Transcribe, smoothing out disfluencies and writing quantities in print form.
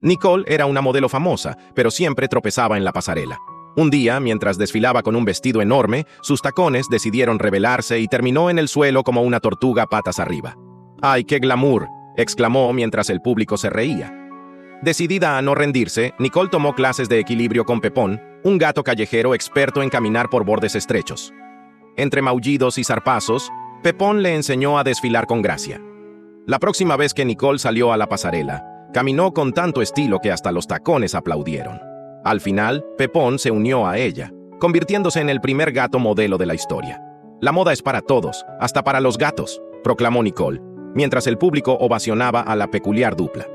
Nicole era una modelo famosa, pero siempre tropezaba en la pasarela. Un día, mientras desfilaba con un vestido enorme, sus tacones decidieron rebelarse y terminó en el suelo como una tortuga patas arriba. ¡Ay, qué glamour!, exclamó mientras el público se reía. Decidida a no rendirse, Nicole tomó clases de equilibrio con Pepón, un gato callejero experto en caminar por bordes estrechos. Entre maullidos y zarpazos, Pepón le enseñó a desfilar con gracia. La próxima vez que Nicole salió a la pasarela, caminó con tanto estilo que hasta los tacones aplaudieron. Al final, Pepón se unió a ella, convirtiéndose en el primer gato modelo de la historia. «La moda es para todos, hasta para los gatos», proclamó Nicole, mientras el público ovacionaba a la peculiar dupla.